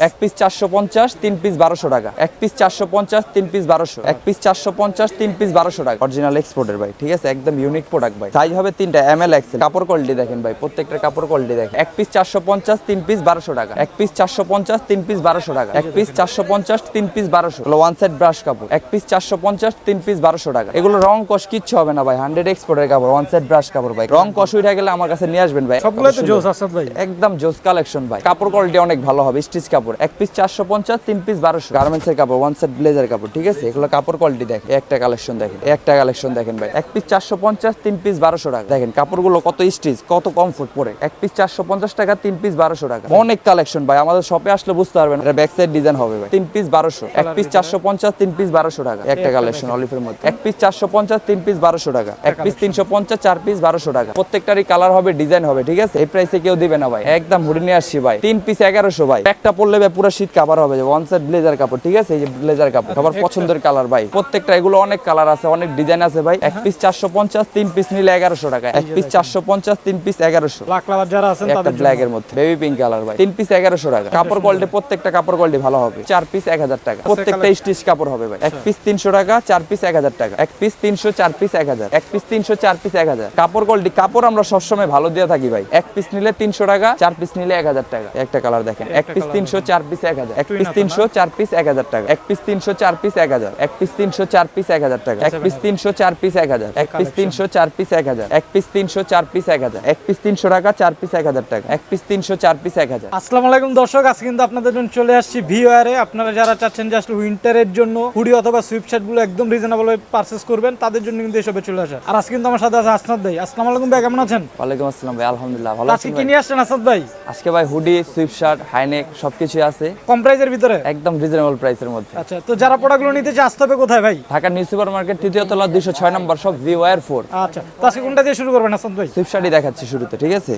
এক piece 450, 3 piece 1200 টাকা। এক পিস 450, 3 পিস 1200। এক পিস 450, 3 পিস 1200 টাকা। অরিজিনাল এক্সপোর্টের ভাই, ঠিক আছে, একদম ইউনিক প্রোডাক্ট ভাই। সাইজ হবে তিনটা, ML XL। কাপড় কোয়ালিটি দেখেন ভাই, প্রত্যেকটা কাপড় কোয়ালিটি দেখেন। এক পিস 450, 3 পিস 1200 টাকা। এক পিস 450, 3 পিস 1200 টাকা। এক পিস 450, 3 পিস 1200। হলো ওয়ান সাইড ব্রাশ কাপড়। এক পিস 450, 3 পিস 1200 টাকা। এগুলো রং কষ কিচ্ছু হবে না ভাই, 100 এক্সপোর্টের কাপড়, ওয়ান সাইড ব্রাশ কাপড় ভাই। রং কষ উঠে গেলে আমার কাছে নিয়ে আসবেন ভাই। সবগুলো তো জোস আসাদ ভাই, একদম জোস কালেকশন ভাই। কাপড় কোয়ালিটি অনেক ভালো হবে, স্টিচ কাপড়। এক পিস 450, 3 পিস 1200। গার্মেন্টসের কাপড়, ওয়ান সাইড ব্লেজার কাপড়, ঠিক আছে। এগুলো কাপড় কোয়ালিটি দেখেন, একটা কালেকশন দেখেন, একটা কালেকশন দেখেন ভাই। এক পিস 450, 3 পিস 1200 টাকা। দেখেন কাপড়গুলো কত স্টিচ, কত কমফোর্ট পরে। এক পিস 450 টাকা, 3 পিস 1200 টাকা। অনেক কালেকশন ভাই, আমাদের শপে আসলে বুঝতে পারবেন। এটা ব্যাক সাইড ডিজাইন হবে ভাই। 3 পিস 1200। এক পিস 450, 3 পিস 1200 টাকা। একটা কালেকশন অলিভের মধ্যে। এক পিস 450, 3 পিস 1200 টাকা। এক পিস 350, 4 পিস 1200 টাকা। প্রত্যেকটারই কালার হবে, ডিজাইন হবে, ঠিক আছে। এই প্রাইসে কেউ দিবে না ভাই, একদম হুডি নিয়ে আসছি ভাই। 3 পিস 1100 ভাই। একটা পরলে ভাই পুরো শীত কাভার হবে, ওয়ান সাইড ব্লেজার কাপড়, ঠিক আছে। এই যে ব্লেজার কাপড়, সবার পছন্দের কালার ভাই। প্রত্যেকটা এগুলো অনেক কালার আছে, অনেক ডিজাইন আছে ভাই। এক পিস 450, 3 পিস নিলে 1100 টাকা। এক পিস 450, 3 পিস 1100। ব্ল্যাক কালার যারা আছেন একটা তাদের ব্ল্যাক এর মধ্যে বেবি পিঙ্ক কালার ভাই। 3 পিস 1100 টাকা। কাপড় কোয়ালিটি, প্রত্যেকটা কাপড় কোয়ালিটি ভালো হবে। 4 পিস 1000 টাকা। প্রত্যেকটা স্টিচ কাপড় হবে ভাই। এক পিস 300 টাকা, 4 পিস 1000 টাকা। এক পিস 300, 4 পিস 1000। এক পিস 300, 4 পিস 1000। কাপড় কোয়ালিটি, কাপড় আমরা সবসময় ভালো দিয়ে থাকি ভাই। এক পিস নিলে 300 টাকা, 4 পিস নিলে 1000 টাকা। একটা কালার দেখেন, এক পিস 300, 4 পিস 1000। এক পিস 300, 4 পিস 1000 টাকা। এক পিস 300, 4 পিস 1000। এক পিস 300, 4 পিস 1000 টাকা। এক পিস 300, 4 পিস 1000। এক পিস 300, 4 পিস 1000। এক পিস 300, 4 পিস 1000। এক পিস 300 টাকা, 4 পিস 1000 টাকা। এক পিস 300, 4 পিস 1000। আসসালামু আলাইকুম দর্শক, আজকে কিন্তু আপনাদের জন্য চলে আসছি ভিওয়ারে। আপনারা যারা চাচ্ছেন জাস্ট উইন্টারের জন্য হুডি অথবা সুইপ শার্ট গুলো একদম রিজনেবল পারচেজ করবেন, তাদের জন্য কিন্তু এসবে চলে আসে। আর আজকে কিন্তু আমার সাথে আছে আসনাদ ভাই। আসসালামু আলাইকুম ভাই, কেমন আছেন? ওয়ালাইকুম আসসালাম ভাই, আলহামদুলিল্লাহ ভালো আজকে আছি কি নিয়ে আসছেন আসাদ ভাই? আজকে ভাই হুডি, সুইপ শার্ট, হাইনেক সবকিছুই আছে কম প্রাইসের ভিতরে, একদম রিজনেবল প্রাইসের মধ্যে। আচ্ছা, তো যারা প্রোডাক্টগুলো নিতে চায় আসতে হবে কোথায় ভাই? ঢাকা নিউ সুপার মার্কেট, তৃতীয় তলা, 206 নম্বর শপ, ভিওয়ার 4। আচ্ছা, তো আজকে কোনটা দিয়ে শুরু করবেন আসাদ ভাই? সুইপ শার্টই দেখাচ্ছি শুরুতে, ঠিক আছে।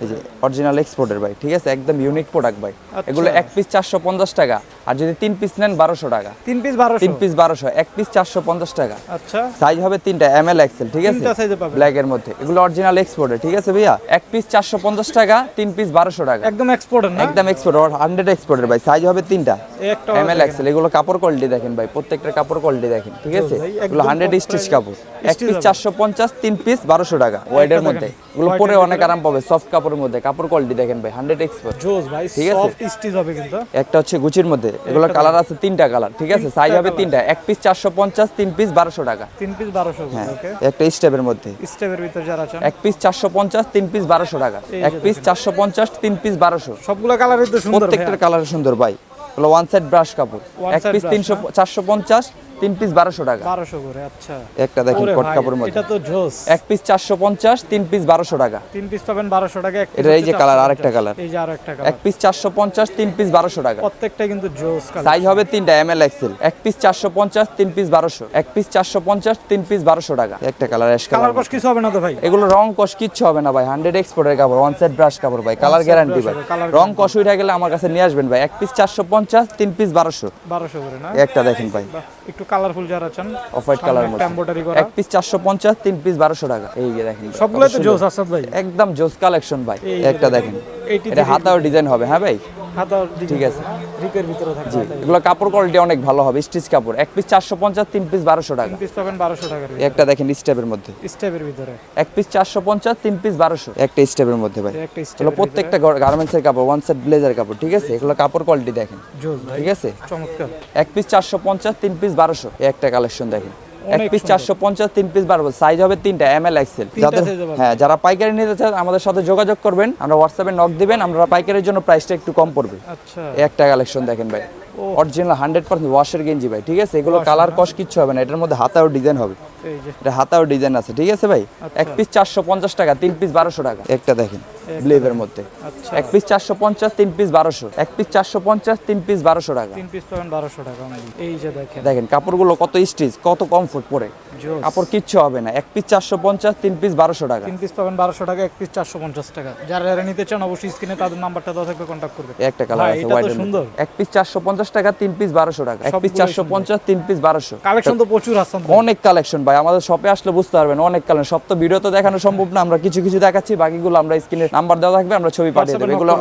এই যে অরিজিনাল এক্সপোর্টের ভাই, ঠিক আছে, একদম ইউনিক প্রোডাক্ট ভাই। এগুলো এক পিস 450 টাকা, আর যদি 3 পিস নেন 1200 টাকা। 3 পিস 1200। 3 পিস 1200, এক পিস 450 টাকা। আচ্ছা, সাইজ হবে তিনটা, ML XL, ঠিক আছে, তিনটা সাইজে পাবেন ব্ল্যাক এর মধ্যে। এগুলো অরিজিনাল এক্সপোর্টের, ঠিক আছে ভাইয়া। এক পিস 450 টাকা, 3 পিস 1200 টাকা। একদম এক্সপোর্টের না? একদম এক্সপোর্ট, 100 এক্সপোর্টের ভাই। সাইজ হবে তিনটা, একটা ML XL। এগুলো কাপড় কোয়ালিটি দেখেন ভাই, প্রত্যেকটা কাপড় কোয়ালিটি দেখেন, ঠিক আছে। এগুলো 100 স্টিচ কাপড়। এক পিস 450, 3 পিস 1200 টাকা ওয়াইডের মধ্যে। এগুলো পরে অনেক আরাম পাবে, সফট কাপড়ের মধ্যে। কাপড় কোয়ালিটি দেখেন ভাই, 100 এক্সপোর্ট। জোস ভাই, ঠিক আছে? সফট স্টিচ হবে কিন্তু। একটা হচ্ছে গুচির মধ্যে, এগুলো কালার আছে তিনটা কালার, ঠিক আছে। সাইজ হবে তিনটা, এক পিস 450, 3 পিস 1200 টাকা। 3 পিস 1200, হ্যাঁ, ওকে। একটা স্টেপের মধ্যে। স্টেপের ভিতর যারা আছেন, এক পিস 450, 3 পিস 1200 টাকা। এক পিস 450, 3 পিস 1200। সবগুলো কালারই তো সুন্দর। প্রত্যেকটার কালার সুন্দর ভাই। হলো ওয়ান সাইড ব্রাশ কাপড়। এক পিস 300, 450, 3 পিস 1200 টাকা। 1200 করে, আচ্ছা। একটা দেখেন ওরে কট ভাই, কাপড়ের মধ্যে। এটা তো জোস। এক পিস 450, 3 পিস 1200 টাকা। 3 পিস পাবেন 1200 টাকা। এক এটা এই যে কালার, আরেকটা কালার। এই যে আরেকটা এক কালার। পিস 450, 3 পিস 1200 টাকা। প্রত্যেকটা কিন্তু জোস কালার। সাইজ হবে তিনটা, ML XL। এক পিস 450, 3 পিস 1200। এক পিস 450, 3 পিস 1200 টাকা। একটা কালার, অ্যাশ কালার কালার। কষ্ট কিছু হবে না তো ভাই? এগুলো রং কষ কিচ্ছু হবে না ভাই, 100 এক্সপোর্টের কাপড়, ওয়ান সাইড ব্রাশ কাপড় ভাই। কালার গ্যারান্টি ভাই। রং কষ উঠে গেলে আমার কাছে নিয়ে আসবেন ভাই। এক পিস 450, 3 পিস 1200। 1200 করে না? একটা দেখেন ভাই, বাহ, একটু কালারফুল যারা আছেন, অফ হোয়াইট কালার মধ্যে। এমব্রয়ডারি করা। এক পিস 450, 3 পিস 1200 টাকা। এই যে দেখেন ভাই, সবগুলো কত তো সুন্দর। জোস আসাদ ভাই। একদম জোস কালেকশন ভাই। এই যে একটা দেখেন, 80 এটা হাতাও ডিজাইন হবে, হ্যাঁ ভাই। হাতা ঠিক আছে। রিপের ভিতরে থাকবে। এগুলো কাপড় কোয়ালিটি অনেক ভালো হবে, স্টিচ কাপড়। এক পিস 450, 3 পিস 1200 টাকা। 3 পিস পাবেন 1200 টাকার একটা দেখেন স্টেপের মধ্যে। স্টেপের ভিতরে। এক পিস 450, 3 পিস 1200। একটা স্টেপের মধ্যে ভাই। একটা এগুলো স্টেপ প্রত্যেকটা গার্মেন্টসের কাপড়, ওয়ান সাইড ব্লেজার কাপড়, ঠিক আছে। এগুলো কাপড় কোয়ালিটি দেখেন, জোস ভাই, ঠিক আছে। চমৎকার। এক পিস 450, 3 পিস 1200। একটা কালেকশন দেখেন। এক অনেক পিস 450, 3 পিস 1200। সাইজ হবে তিনটা, ML XL। যাদের size এ পাবেন। হ্যাঁ, যারা পাইকারি নিতে চান আমাদের সাথে যোগাযোগ করবেন, আমরা হোয়াটসঅ্যাপে নক দিবেন, আমরা পাইকারির জন্য প্রাইসটা একটু কম পড়বে। আচ্ছা, একটা কালেকশন দেখেন ভাই, অরিজিনাল 100% ওয়াশের গেঞ্জি ভাই, ঠিক আছে। এগুলো কালার কষ কিচ্ছু হবে না, এটার মধ্যে হাতাও ডিজাইন হবে। এই যে এটা হাতাও ডিজাইন আছে, ঠিক আছে ভাই। এক পিস 450 টাকা, 3 পিস 1200 টাকা। একটা দেখেন ব্লেভের মধ্যে। আচ্ছা, এক পিস 450, 3 পিস 1200। এক পিস 450, 3 পিস 1200 টাকা। 3 পিস পাবেন 1200 টাকা only। এই যে দেখেন দেখেন কাপড়গুলো কত স্টিচ, কত কমফোর্ট পরে। জোস। কাপড় কিচ্ছু হবে না। এক পিস 450, 3 পিস 1200 টাকা। 3 পিস পাবেন 1200 টাকা, এক পিস 450 টাকা। যারা যারা নিতে চান অবশ্যই স্ক্রিনে তাদের নাম্বারটা দেওয়া থাকবে, কন্টাক্ট করবে। একটা কালার ভাই, আছে এটা তো হোয়াইটের সুন্দর। মধ্যে। এক পিস 450 টাকা, 3 পিস 1200 টাকা। এক পিস 450, 3 পিস 1200। কালেকশন তো প্রচুর হাসান ভাই। অনেক কালেকশন ভাই, আমাদের শপে আসলে বুঝতে পারবেন অনেক কালেকশন। সব তো ভিডিও তো দেখানো সম্ভব না, আমরা কিছু কিছু দেখাচ্ছি, বাকিগুলো আমরা স্ক্রিনে নাম্বার দেওয়া থাকবে, আমরা ছবি পাঠিয়ে দেব। এগুলো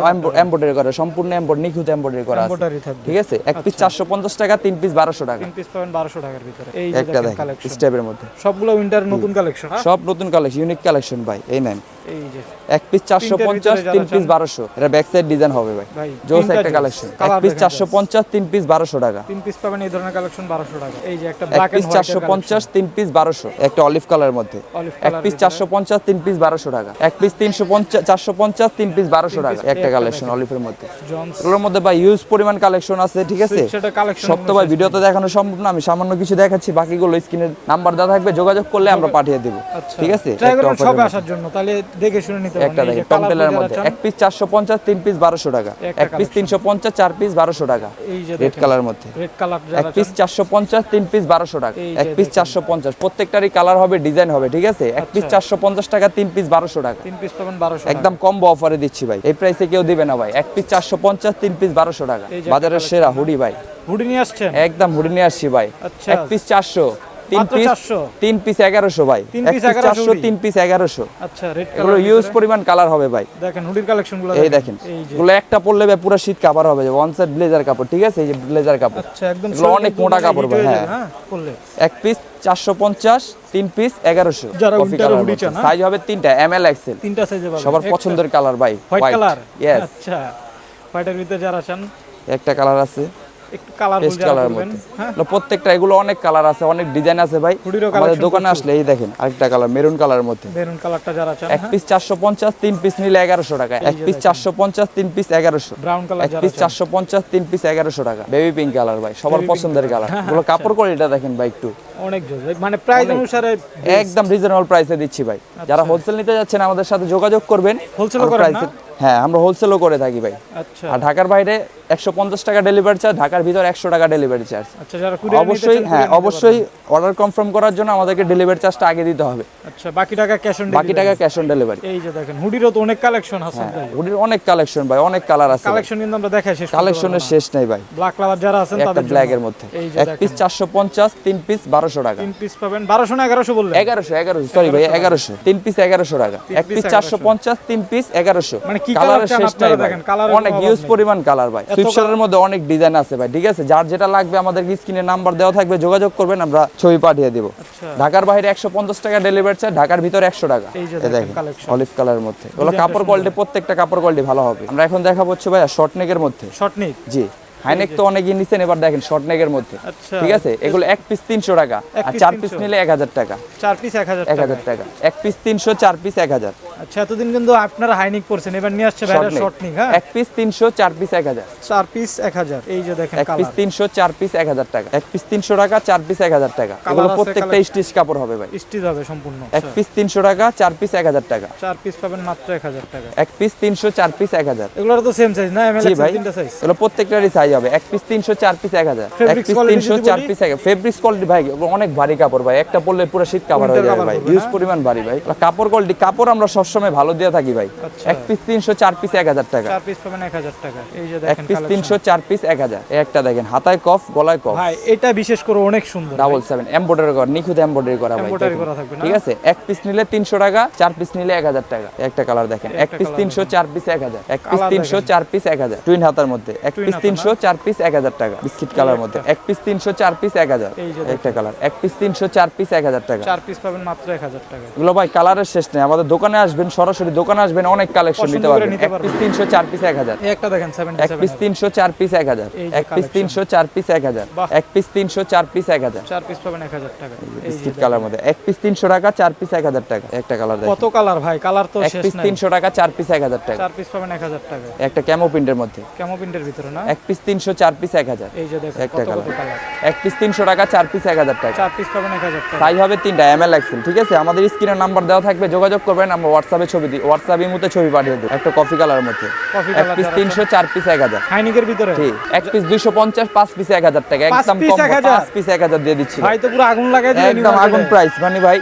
এমব্রয়ডারি করা, সম্পূর্ণ নিখুঁত এমব্রয়ডারি করা আছে, এমব্রয়ডারি থাকবে। ঠিক আছে। এক পিস 450 টাকা, 3 পিস 1200 টাকা। 3 পিস পাবেন 1200 টাকার ভিতরে। এই যে একটা দেখেন দেখেন কালেকশন, স্টেপের মধ্যে সবগুলো উইন্টার নতুন কালেকশন। সব নতুন কালেকশন, ইউনিক কালেকশন ভাই। এই নেন এই যে এক পিস 450, 3 পিস 1200। এটা ব্যাক সাইড ডিজাইন হবে ভাই, ভাই জোস একটা কালেকশন। এক পিস 450, 3 পিস 1200 টাকা। 3 পিস পাবেন এই ধরনের কালেকশন 1200 টাকা। এই যে একটা এক black piece and white 450, 3 piece 1200। একটা অলিভ কালারের মধ্যে। এক পিস 450, 3 পিস 1200 টাকা। এক পিস 350, 450, 3 পিস 1200 টাকা। একটা কালেকশন অলিভের মধ্যে। এগুলোর মধ্যে ভাই ইউজ পরিমাণ কালেকশন আছে, ঠিক আছে। সেটা কালেকশন সব তো ভাই ভিডিওতে দেখানো সম্ভব না, আমি সামান্য কিছু দেখাচ্ছি, বাকিগুলো স্ক্রিনে নাম্বার দেওয়া থাকবে, যোগাযোগ করলে আমরা পাঠিয়ে দেব, ঠিক আছে। ট্রাই করুন সবে আসার জন্য, তাহলে দেখে শুনে নিতে পারবেন। একটা দেখেন টপ টেলার মধ্যে এক পিস 450, 3 পিস 1200 টাকা। এক পিস 350, 4 পিস 1200 টাকা। এই যে রেড কালার মধ্যে রেড কালার এক পিস 450, 3 পিস 1200 টাকা। এক পিস 450, প্রত্যেকটারই কালার হবে, ডিজাইন হবে, ঠিক আছে। এক পিস 450 টাকা, 3 পিস 1200 টাকা। 3 পিস পাবেন 1200 টাকা। একদম কম্বো অফারে দিচ্ছি ভাই, এই প্রাইসে কেউ দিবে না ভাই। এক পিস 450, 3 পিস 1200 টাকা। বাজারের সেরা হুডি ভাই, হুডি নিয়ে আসছেন একদম হুডি নিয়ে আসছি ভাই। আচ্ছা এক পিস 400, 3 মাত্র পিস 400 3 পিস 1100 ভাই। 3 এক পিস পিস 1100 400, 3 পিস 1100। আচ্ছা রেড এগুলো কালার ইউজ পরিমাণ কালার হবে ভাই। দেখেন হুডির কালেকশনগুলো এই দেখেন, এই যে এগুলো একটা পরলে ভাই পুরো শীত কাভার হবে, ওয়ান সাইড ব্লেজার কাপড়, ঠিক আছে। এই যে ব্লেজার কাপড়, আচ্ছা একদম এগুলো অনেক মোটা কাপড় ভাই। হ্যাঁ করলে এক পিস 450, 3 পিস 1100। যারা কফি winter কালার হুডি চান, সাইজ হবে তিনটা, ML XL, তিনটা সাইজে পাবেন। সবার পছন্দের কালার ভাই, হোয়াইট কালার। ইয়েস, আচ্ছা হোয়াইটের ভিতরে যারা চান একটা কালার আছে একটু কালারফুল পেস্ট যারা কালার করবেন। মধ্যে। হ্যাঁ এগুলো প্রত্যেকটা, এগুলো অনেক কালার আছে, অনেক ডিজাইন আছে ভাই। হুডিরও আমাদের কালেকশন দোকানে আসলে এই দেখেন আরেকটা কালার, মেরুন কালারের মধ্যে। মেরুন কালারটা যারা চান, এক পিস 450, 3 পিস নিলে 1100 টাকা। এক পিস 450, 3 পিস 1100। ব্রাউন কালার এক যারা পিস চান 450, 3 পিস 1100 টাকা। বেবি পিঙ্ক কালার ভাই, সবার পছন্দের কালার। এগুলো কাপড় কোয়ালিটিটা দেখেন ভাই একটু, অনেক জোস ভাই, মানে প্রাইস অনুসারে একদম রিজনেবল প্রাইসে দিচ্ছি ভাই। যারা হোলসেল নিতে যাচ্ছেন আমাদের সাথে যোগাযোগ করবেন। হোলসেলও করেন না? হ্যাঁ আমরা হোলসেলও করে থাকি ভাই। আচ্ছা আর ঢাকার বাইরে 150 টাকা ডেলিভারি চার্জ, ঢাকার ভিতর 100 টাকা ডেলিভারি চার্জ। আচ্ছা যারা কুরিয়ার নিতে অবশ্যই চান, হ্যাঁ কুরিয়ার নিতে অবশ্যই অর্ডার কনফার্ম করার জন্য আমাদেরকে ডেলিভারি চার্জটা আগে দিতে হবে, পারবেন। আচ্ছা বাকি টাকা ক্যাশ অন বাকি টাকা ক্যাশ অন ডেলিভারি। এই যে দেখেন হুডিরও তো অনেক কালেকশন হাসান ভাই, ওদের অনেক কালেকশন ভাই, অনেক কালার আছে, কালেকশন কিন্তু আমরা দেখাই শেষ কালেকশনের শেষ নেই ভাই। ব্ল্যাক কালার যারা আছেন একটা তাদের ব্ল্যাক জন্য এর মধ্যে এই যে এক পিস 450, 3 পিস 1200 টাকা। 3 পিস পাবেন 1200 না 1100 বললেন? 1100 সরি ভাই 1100, 3 পিস 1100 টাকা। এক পিস 450, 3 পিস 1100। মানে কি কালারের কালার চান শেষ আপনারা নাই ভাই, দেখেন, কালারের অনেক কোনো ইউজ অভাব নেই। পরিমাণ কালার ভাই। সুইপশার্টের মধ্যে অনেক ডিজাইন আছে ভাই, ঠিক আছে। যার যেটা লাগবে আমাদেরকে স্ক্রিনে নাম্বার দেওয়া থাকবে, যোগাযোগ করবেন, আমরা ছবি পাঠিয়ে দেব। আচ্ছা ঢাকার বাইরে 150 টাকা ডেলিভারি চার্জ, ঢাকার ভিতর 100 টাকা। এই যে এই দেখেন দেখেন কালেকশন অলিভ কালারের মধ্যে, ওগুলো কাপড় কোয়ালিটি, প্রত্যেকটা কাপড় কোয়ালিটি ভালো হবে। আমরা এখন দেখাবো হচ্ছে ভাই শর্ট নেকের মধ্যে। শর্ট নেক জি হাইনেক তো অনেকই নিছেন, এবার দেখেন শর্ট নেকের মধ্যে, আচ্ছা ঠিক আছে। এগুলো এক পিস 300 টাকা, এক আর পিস 4 পিস 300 নিলে 1000 টাকা। 4 পিস 1000 টাকা। 1000 টাকা এক পিস 300, 4 পিস 1000। আচ্ছা এতদিন কিন্তু আপনারা হাইনিক পড়ছেন, এবার নিয়ে আসছে ভাইরা শর্ট নেক। হ্যাঁ এক পিস 300, 4 পিস 1000। 4 পিস 1000। এই যে দেখেন এক পিস কালার 300, 4 পিস 1000 টাকা। এক পিস 300 টাকা, 4 পিস 1000 টাকা। কালার এগুলো আছে, প্রত্যেকটা কালার- স্টিচ কাপড় হবে ভাই। স্টিচ হবে সম্পূর্ণ। এক পিস 300 টাকা, 4 পিস 1000 টাকা। 4 পিস পাবেন মাত্র 1000 টাকা। এক পিস 300, 4 পিস 1000। এগুলোর তো সেম সাইজ না? এমএল জি ভাই, তিনটা সাইজ। এগুলো প্রত্যেকটারই সাইজ হবে। এক পিস 300, 4 পিস 1000। এক Fabrics পিস quality 300, যদি 4 বলি? পিস 1000। ফেব্রিক্স কোয়ালিটি ভাই এগুলো অনেক ভারী কাপড় ভাই, একটা পরলে পুরো শীত কাভার হয়ে Winter যাবে cover ভাই, করবে, ইউজ না? পরিমাণ ভারী ভাই। কাপড় কোয়ালিটি, কাপড় আমরা সবসময় ভালো দিয়ে থাকি ভাই। আচ্ছা। এক পিস 300, 4 পিস 1000 টাকা। 4 পিস পাবেন 1000 টাকা। এই যে এক দেখেন পিস কালেকশন 300, 4 পিস 1000। এই একটা দেখেন হাতায় কফ, গলায় কফ, ভাই এটা বিশেষ করে অনেক সুন্দর। 777 এমব্রয়ডারি করা, নিখুঁত এমব্রয়ডারি করা ভাই, এমব্রয়ডারি দেখেন। করা থাকবে না? ঠিক আছে। এক পিস নিলে 300 টাকা, 4 পিস নিলে 1000 টাকা। একটা কালার দেখেন, এক পিস 300, 4 পিস 1000। এক পিস Colour 300, 4 পিস 1000। টুইন হাতার মধ্যে এক Twin পিস হাতা 300, 4 পিস 1000 টাকা। বিস্কিট কালার মধ্যে এক পিস 300, 4 পিস 1000। এই যে একটা কালার এক পিস 300, 4 পিস 1000 টাকা। 4 পিস পাবেন মাত্র 1000 টাকা। এগুলো ভাই কালারের শেষ নেই, আমাদের দোকানে আসবেন, সরাসরি দোকানে আসবেন, অনেক কালেকশন পছন্দ নিতে করে পারবেন। নিতে এক পিস 300, 4 পিস 1000। এই একটা দেখেন এক পিস 77। 300, 4 পিস 1000। এই যে এক পিস collection। 300, 4 পিস 1000। বাহ। এক পিস 300, 4 পিস 1000। 4 পিস পাবেন 1000 টাকা। এই যে বিস্কিট কালার মধ্যে এক পিস 300 টাকা, 4 পিস 1000 টাকা। একটা কালার দেখেন, কত কালার ভাই, কালার তো এক শেষ পিস নাই। 300 টাকা, 4 পিস 1000 টাকা। 4 পিস পাবেন 1000 টাকা। একটা ক্যামো প্রিন্টের মধ্যে কেমন প্রিন্টের ভিতরে না? এক পিস 300, 4 পিস 1000। এই যে দেখেন একটা কত কত কালার কালার। এক পিস 300 টাকা, 4 পিস 1000 টাকা। 4 পিস পাবেন 1000 টাকা। সাইজ হবে তিনটা, ML XL, ঠিক আছে। আমাদের স্ক্রিনে নাম্বার দেওয়া থাকবে, যোগাযোগ করবেন, আমরা হোয়াটসঅ্যাপে ছবি দিই, হোয়াটসঅ্যাপের মধ্যে ছবি পাঠিয়ে দেব। একটা কফি কালারের মধ্যে কফি এক কালার পিস 300, 4 পিস 1000। হাইনিকের ভিতরে ঠিক এক পিস 250, 5 পিস 1000 টাকা। পাঁচ একদম পিস কম, 1000 5 পিস 1000 দিয়ে দিচ্ছি ভাই, তো পুরো আগুন লাগাই দিয়ে একদম আগুন প্রাইস মানে ভাই।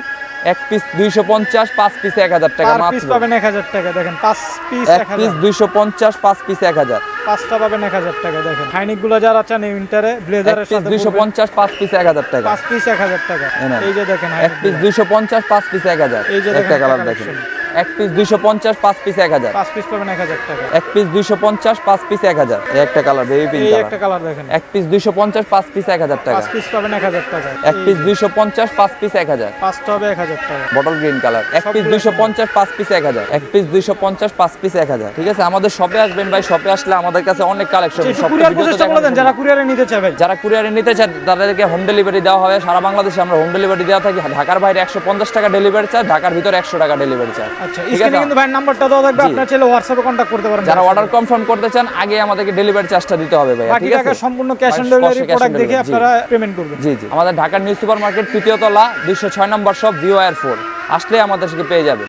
এক পিস 250, 5 পিস 1000 টাকা পার পিস মাত্র। পাবেন 1000 টাকা। দেখেন 5 পিস এক পিস 1000। 250, 5 পিস 1000। 5টা পাবেন 1000 টাকা। দেখেন হাইনিক গুলো যারা চান এই উইন্টারে এক ব্লেজারের পিস সাথে 250, 5 পিস 1000 টাকা। 5 পিস 1000 টাকা। এনে। এই যে দেখেন এক পিস 250, 5 পিস 1000। এই যে একটা দেখেন কালার একটা দেখেন। collection। এক পিস 250, 5 পিস 1000। 5 পিস পাবেন 1000 টাকা। এক পিস 250, 5 পিস 1000। এই একটা কালার বেবি পিঙ্ক এই কালার। একটা কালার দেখেন। এক পিস 250, 5 পিস 1000 টাকা। 5 পিস পাবেন 1000 টাকা। এক পিস 250, 5 পিস 1000। 5টা হবে 1000 টাকা। Bottle green colour. এক পিস 250, 5 পিস 1000। এক পিস 250, 5 পিস 1000। ঠিক আছে, আমাদের শপে আসবেন ভাই। শপে আসলে আমাদের কাছে অনেক কালেকশন। একটু কুরিয়ার প্রসেসটা বলে দেন যারা কুরিয়ারে নিতে চায় ভাই। যারা কুরিয়ারে নিতে চায় তাদেরকে হোম ডেলিভারি দেওয়া হবে। সারা বাংলাদেশে আমরা হোম ডেলিভারি দেওয়া থাকি। ঢাকার বাইরে 150 টাকা ডেলিভারি চার্জ, ঢাকার ভিতরে 100 টাকা ডেলিভারি চার্জ। আচ্ছা, ঠিক স্ক্রিনে আছে? কিন্তু ভাই নাম্বারটা দেওয়া থাকবে, জি। আপনারা চাইলে হোয়াটসঅ্যাপে কন্টাক্ট করতে পারেন। যারা অর্ডার কনফার্ম করতে চান আগে আমাদেরকে ডেলিভারি চার্জটা দিতে হবে ভাই। বাকি ঠিক টাকা আছে, সম্পূর্ণ cash on cash delivery on product দেখে delivery, জি। আপনারা পেমেন্ট করবেন। জি জি, আমাদের ঢাকার নিউ সুপার মার্কেট 3য় তলা 206 নম্বর শপ VOR 4 আসলে আমাদের পেয়ে যাবে।